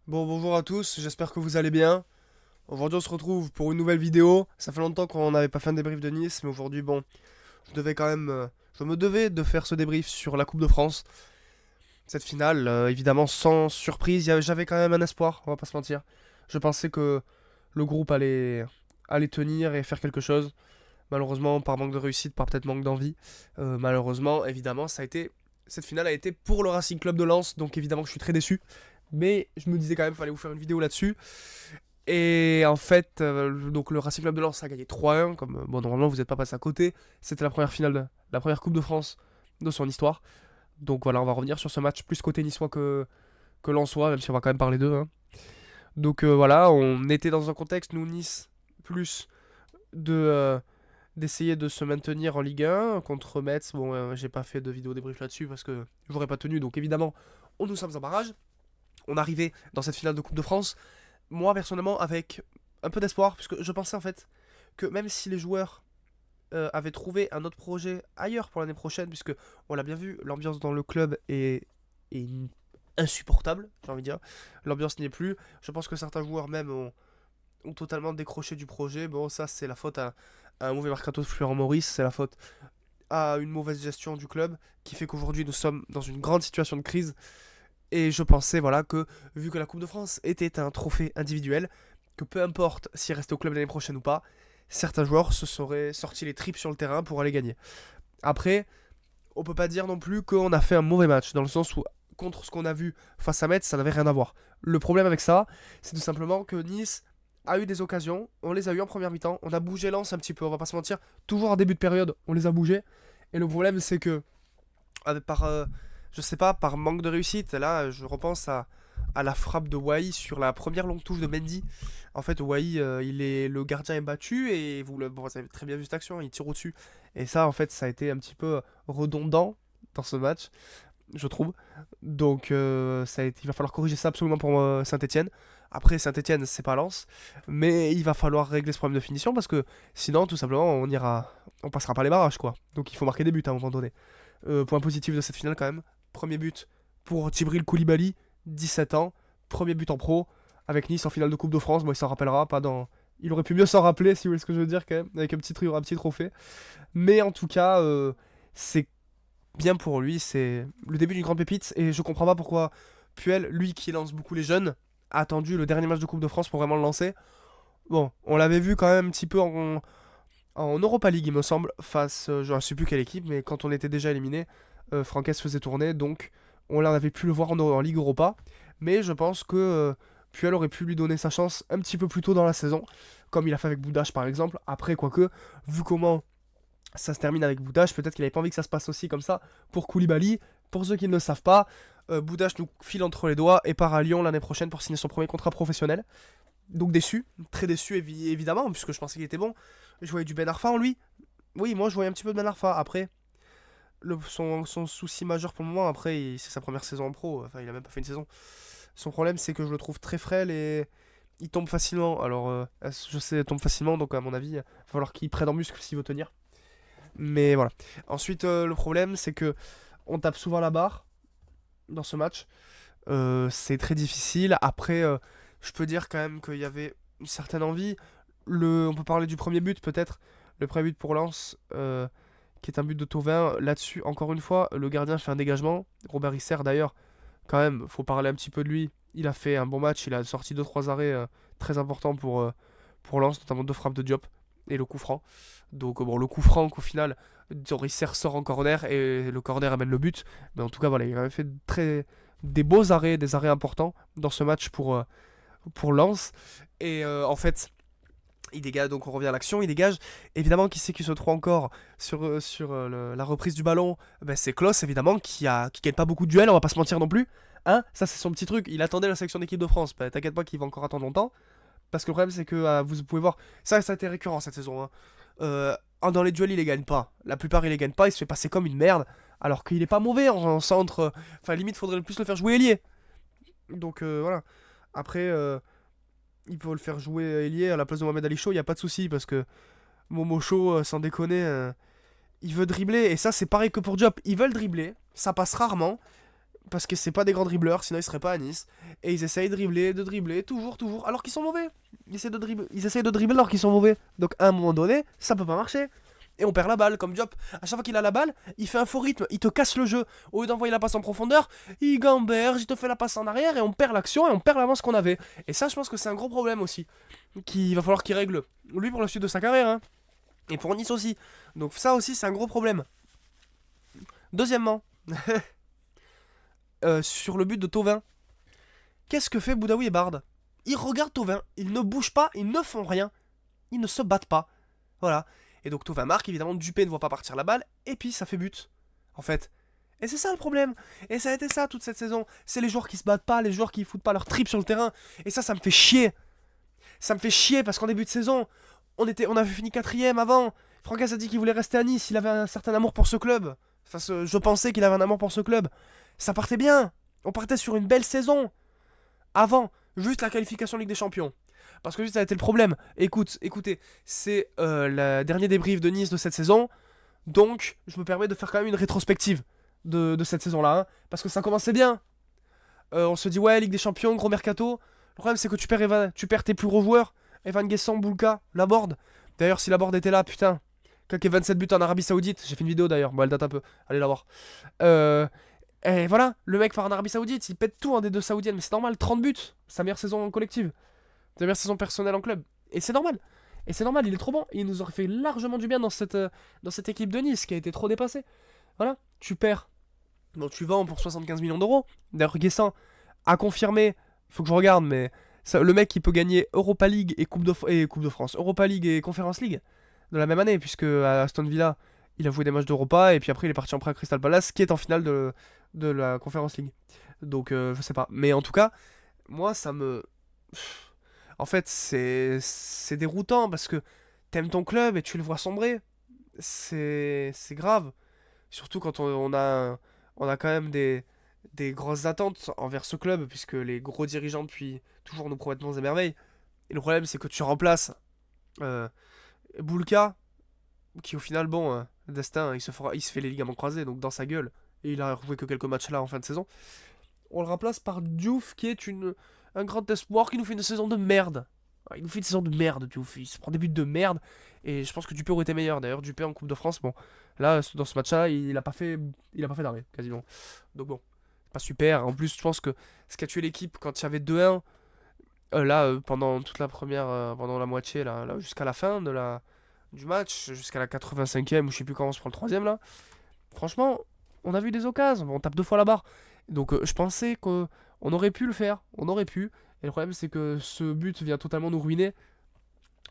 Bon, bonjour à tous, j'espère que vous allez bien. Aujourd'hui, on se retrouve pour une nouvelle vidéo. Ça fait longtemps qu'on n'avait pas fait un débrief de Nice, mais aujourd'hui, bon, je me devais de faire ce débrief sur la Coupe de France. Cette finale, évidemment, sans surprise, j'avais quand même un espoir, on va pas se mentir. Je pensais que le groupe allait tenir et faire quelque chose. Malheureusement, par manque de réussite, par peut-être manque d'envie. Malheureusement, évidemment, cette finale a été pour le Racing Club de Lens, donc évidemment que je suis très déçu. Mais je me disais quand même qu'il fallait vous faire une vidéo là-dessus. Et en fait, donc le Racing Club de Lens a gagné 3-1, comme bon normalement vous n'êtes pas passé à côté. C'était la première finale, la première Coupe de France de son histoire. Donc voilà, on va revenir sur ce match plus côté niçois que lensois, même si on va quand même parler d'eux, hein. Donc voilà, on était dans un contexte, nous Nice, plus de d'essayer de se maintenir en Ligue 1 contre Metz. Bon, j'ai pas fait de vidéo débrief là-dessus parce que j'aurais pas tenu. Donc évidemment, nous sommes en barrage. On arrivait dans cette finale de Coupe de France moi personnellement avec un peu d'espoir, puisque je pensais en fait que même si les joueurs avaient trouvé un autre projet ailleurs pour l'année prochaine, puisque on l'a bien vu, l'ambiance dans le club est insupportable, j'ai envie de dire. L'ambiance n'y est plus. Je pense que certains joueurs même ont totalement décroché du projet. Bon, ça c'est la faute à un mauvais mercato de Florent Maurice, c'est la faute à une mauvaise gestion du club qui fait qu'aujourd'hui nous sommes dans une grande situation de crise. Et je pensais voilà que vu que la Coupe de France était un trophée individuel, que peu importe s'il restait au club l'année prochaine ou pas, certains joueurs se seraient sortis les tripes sur le terrain pour aller gagner. Après, on peut pas dire non plus qu'on a fait un mauvais match, dans le sens où contre ce qu'on a vu face à Metz, ça n'avait rien à voir. Le problème avec ça, c'est tout simplement que Nice a eu des occasions, on les a eu en première mi-temps, on a bougé Lens un petit peu, on va pas se mentir, toujours en début de période, on les a bougés. Et le problème c'est que par, je sais pas, par manque de réussite. Là, je repense à la frappe de Wai sur la première longue touche de Mendy. En fait, Wai, le gardien est battu et bon, vous avez très bien vu cette action, il tire au-dessus. Et ça, en fait, ça a été un petit peu redondant dans ce match, je trouve. Donc, il va falloir corriger ça absolument pour Saint-Etienne. Après, Saint-Etienne, c'est pas Lens, mais il va falloir régler ce problème de finition parce que sinon, tout simplement, on passera pas les barrages, quoi. Donc, il faut marquer des buts à un moment donné. Point positif de cette finale quand même. Premier but pour Djibril Koulibaly, 17 ans. Premier but en pro avec Nice en finale de Coupe de France. Bon, il s'en rappellera pas dans. Il aurait pu mieux s'en rappeler, si vous voulez ce que je veux dire, quand même, avec un petit trophée. Mais en tout cas, c'est bien pour lui. C'est le début d'une grande pépite. Et je comprends pas pourquoi Puel, lui qui lance beaucoup les jeunes, a attendu le dernier match de Coupe de France pour vraiment le lancer. Bon, on l'avait vu quand même un petit peu en Europa League, il me semble, face, je ne sais plus quelle équipe, mais quand on était déjà éliminé, Franquès faisait tourner, donc on avait pu le voir en Ligue Europa. Mais je pense que Puel aurait pu lui donner sa chance un petit peu plus tôt dans la saison, comme il a fait avec Boudache par exemple. Après, quoique, vu comment ça se termine avec Boudache, peut-être qu'il avait pas envie que ça se passe aussi comme ça pour Koulibaly. Pour ceux qui ne le savent pas, Boudache nous file entre les doigts et part à Lyon l'année prochaine pour signer son premier contrat professionnel. Donc déçu, très déçu évidemment, puisque je pensais qu'il était bon. Je voyais du Ben Arfa en lui. Oui, moi je voyais un petit peu de Ben Arfa. Après, son souci majeur pour le moment, après, c'est sa première saison en pro. Enfin, il a même pas fait une saison. Son problème, c'est que je le trouve très frêle et il tombe facilement. Alors, je sais, il tombe facilement, donc à mon avis, il va falloir qu'il prenne en muscle s'il veut tenir. Mais voilà. Ensuite, le problème, c'est que on tape souvent la barre dans ce match. C'est très difficile. Après, je peux dire quand même qu'il y avait une certaine envie. On peut parler du premier but peut-être. Le premier but pour Lens, qui est un but de Thauvin. Là-dessus, encore une fois, le gardien fait un dégagement. Robert Isser d'ailleurs, quand même, faut parler un petit peu de lui. Il a fait un bon match. Il a sorti deux trois arrêts très importants pour Lens, notamment deux frappes de Diop et le coup franc. Donc bon, le coup franc qu'au final, Isser sort en corner et le corner amène le but. Mais en tout cas, voilà, il avait fait des beaux arrêts, des arrêts importants dans ce match pour Lens. Et en fait, il dégage, donc on revient à l'action, il dégage. Évidemment, qui c'est qui se trouve encore sur la reprise du ballon? Ben, c'est Klos, évidemment, qui gagne pas beaucoup de duels, on va pas se mentir non plus. Hein, ça c'est son petit truc, il attendait la sélection d'équipe de France. Ben, t'inquiète pas qu'il va encore attendre longtemps. Parce que le problème c'est que vous pouvez voir, ça a été récurrent cette saison, hein. Dans les duels il les gagne pas. La plupart il les gagne pas, il se fait passer comme une merde. Alors qu'il est pas mauvais en centre. Enfin limite faudrait le plus le faire jouer ailier. Donc voilà. Après, il peut le faire jouer ailier à la place de Mohamed Ali Chaud, il y a pas de souci parce que Momo Chaud, sans déconner, il veut dribbler et ça c'est pareil que pour Diop. Ils veulent dribbler, ça passe rarement. Parce que c'est pas des grands dribbleurs, sinon ils seraient pas à Nice. Et ils essayent de dribbler, toujours, alors qu'ils sont mauvais. Ils essayent de dribbler alors qu'ils sont mauvais. Donc à un moment donné, ça peut pas marcher. Et on perd la balle, comme Diop. À chaque fois qu'il a la balle, il fait un faux rythme, il te casse le jeu. Au lieu d'envoyer la passe en profondeur, il gamberge, il te fait la passe en arrière et on perd l'action et on perd l'avance qu'on avait. Et ça, je pense que c'est un gros problème aussi. Qu'il va falloir qu'il règle. Lui pour la suite de sa carrière, hein. Et pour Nice aussi. Donc ça aussi, c'est un gros problème. Deuxièmement, sur le but de Thauvin. Qu'est-ce que fait Boudaoui et Bard? Ils regardent Thauvin, ils ne bougent pas, ils ne font rien. Ils ne se battent pas. Voilà. Et donc Thauvin marque, évidemment, Dupé ne voit pas partir la balle, et puis ça fait but. En fait. Et c'est ça le problème. Et ça a été ça toute cette saison. C'est les joueurs qui se battent pas, les joueurs qui foutent pas leur trip sur le terrain. Et ça me fait chier. Ça me fait chier parce qu'en début de saison, on avait fini quatrième avant. Francaise a dit qu'il voulait rester à Nice, il avait un certain amour pour ce club. Enfin, je pensais qu'il avait un amour pour ce club. Ça partait bien. On partait sur une belle saison. Avant, juste la qualification Ligue des Champions. Parce que juste ça a été le problème. Écoutez, c'est le dernier débrief de Nice de cette saison. Donc, je me permets de faire quand même une rétrospective de cette saison-là. Hein, parce que ça commençait bien. On se dit, ouais, Ligue des Champions, gros mercato. Le problème, c'est que tu perds tes plus gros joueurs. Evan Guessant, Boulka, Laborde. D'ailleurs, si Laborde était là, putain. Claqué 27 buts en Arabie Saoudite. J'ai fait une vidéo d'ailleurs. Bon, elle date un peu. Allez la voir. Et voilà, le mec part en Arabie Saoudite. Il pète tout en D2 saoudienne. Mais c'est normal, 30 buts. Sa meilleure saison collective. Sa meilleure saison personnelle en club. Et c'est normal. Et c'est normal, il est trop bon. Et il nous aurait fait largement du bien dans cette équipe de Nice qui a été trop dépassée. Voilà, tu perds. Donc tu vends pour 75 millions d'euros. D'ailleurs, Guessant a confirmé. Il faut que je regarde, mais le mec il peut gagner Europa League et Coupe de France. Europa League et Conference League de la même année, puisque à Aston Villa, il a joué des matchs d'Europa et puis après il est parti en prêt à Crystal Palace, qui est en finale de la Conference League. Donc je sais pas. Mais en tout cas, moi ça me. En fait, c'est déroutant parce que t'aimes ton club et tu le vois sombrer. C'est grave. Surtout quand on a quand même des grosses attentes envers ce club, puisque les gros dirigeants depuis toujours nous promettent monts et merveilles. Et le problème, c'est que tu remplaces euh, Boulka, qui au final, bon, destin, il se fait les ligaments croisés, donc dans sa gueule. Et il a joué que quelques matchs là en fin de saison. On le remplace par Diouf, qui est un grand espoir, qui nous fait une saison de merde. Ouais, il nous fait une saison de merde, Diouf. Il se prend des buts de merde. Et je pense que Dupé aurait été meilleur. D'ailleurs, Dupé en Coupe de France, bon, là, dans ce match-là, il a pas fait d'arrêt, quasiment. Donc bon, c'est pas super. En plus, je pense que ce qui a tué l'équipe quand il y avait 2-1, là, pendant toute la première, pendant la moitié, là, jusqu'à la fin du match, jusqu'à la 85e, ou je sais plus quand on se prend le troisième, là. Franchement, on a vu des occasions. On tape 2 fois la barre. Donc je pensais qu'on aurait pu le faire. On aurait pu. Et le problème, c'est que ce but vient totalement nous ruiner.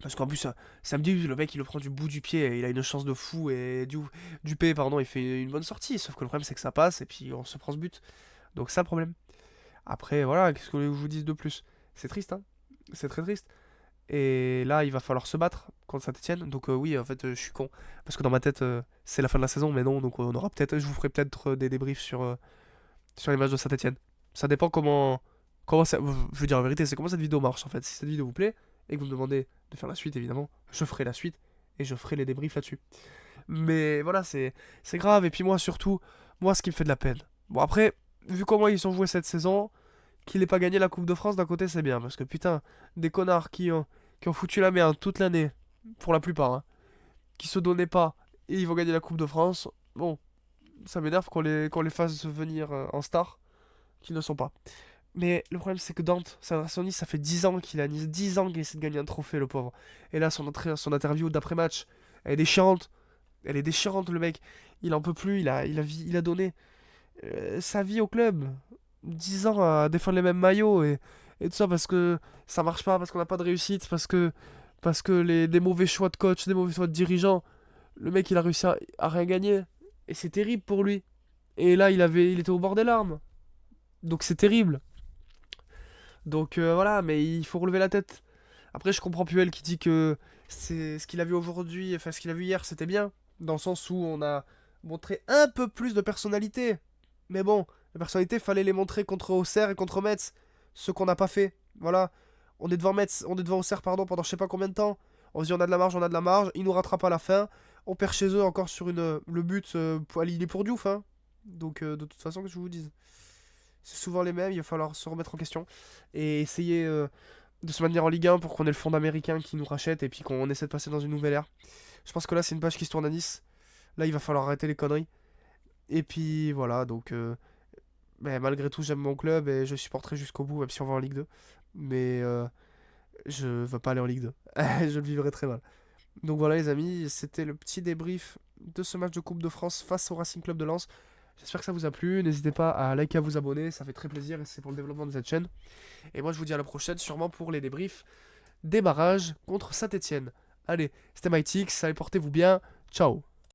Parce qu'en plus, samedi, le mec il le prend du bout du pied et il a une chance de fou. Et Dupé, pardon, il fait une bonne sortie. Sauf que le problème, c'est que ça passe et puis on se prend ce but. Donc, ça le problème. Après, voilà, qu'est-ce que je vous dise de plus? C'est triste, hein. C'est très triste. Et là, il va falloir se battre contre Saint-Etienne. Donc, oui, en fait, je suis con. Parce que dans ma tête, c'est la fin de la saison. Mais non, donc on aura peut-être. Je vous ferai peut-être des débriefs sur les matchs de Saint-Etienne. Ça dépend comment ça. Je veux dire la vérité, c'est comment cette vidéo marche en fait. Si cette vidéo vous plaît et que vous me demandez de faire la suite, évidemment, je ferai la suite et je ferai les débriefs là-dessus. Mais voilà, c'est grave. Et puis moi, surtout, moi, ce qui me fait de la peine. Bon, après, vu comment ils ont joué cette saison, qu'il ait pas gagné la Coupe de France, d'un côté, c'est bien. Parce que putain, des connards qui ont foutu la merde toute l'année, pour la plupart, hein, qui se donnaient pas et ils vont gagner la Coupe de France. Bon, ça m'énerve qu'on les fasse venir en star, qui ne sont pas. Mais le problème, c'est que Dante, Nice, ça fait 10 ans qu'il a Nice, 10 ans qu'il essaie de gagner un trophée, le pauvre. Et là, son interview d'après-match, elle est déchirante. Elle est déchirante, le mec. Il en peut plus, il a donné sa vie au club. 10 ans à défendre les mêmes maillots et tout ça parce que ça marche pas, parce qu'on n'a pas de réussite, parce que des mauvais choix de coach, des mauvais choix de dirigeants. Le mec, il a réussi à rien gagner. Et c'est terrible pour lui. Et là, il était au bord des larmes. Donc c'est terrible. Donc voilà, mais il faut relever la tête. Après, je comprends Puel qui dit que c'est ce qu'il a vu aujourd'hui, enfin ce qu'il a vu hier, c'était bien. Dans le sens où on a montré un peu plus de personnalité. Mais bon, les personnalités, fallait les montrer contre Auxerre et contre Metz. Ce qu'on n'a pas fait. Voilà. On est devant Metz, on est devant Auxerre, pardon, pendant je sais pas combien de temps. On se dit on a de la marge, on a de la marge. Ils nous rattrapent à la fin. On perd chez eux encore sur le but. Il est pour Diouf, hein. Donc de toute façon, que je vous dise. C'est souvent les mêmes, il va falloir se remettre en question et essayer de se maintenir en Ligue 1 pour qu'on ait le fonds américain qui nous rachète et puis qu'on essaie de passer dans une nouvelle ère. Je pense que là, c'est une page qui se tourne à Nice. Là, il va falloir arrêter les conneries. Et puis voilà, donc mais malgré tout, j'aime mon club et je supporterai jusqu'au bout, même si on va en Ligue 2. Mais je veux pas aller en Ligue 2. Je le vivrai très mal. Donc voilà les amis, c'était le petit débrief de ce match de Coupe de France face au Racing Club de Lens. J'espère que ça vous a plu. N'hésitez pas à liker, à vous abonner, ça fait très plaisir et c'est pour le développement de cette chaîne. Et moi je vous dis à la prochaine, sûrement pour les débriefs des barrages contre Saint-Etienne. Allez, c'était MyTix, allez portez-vous bien, ciao.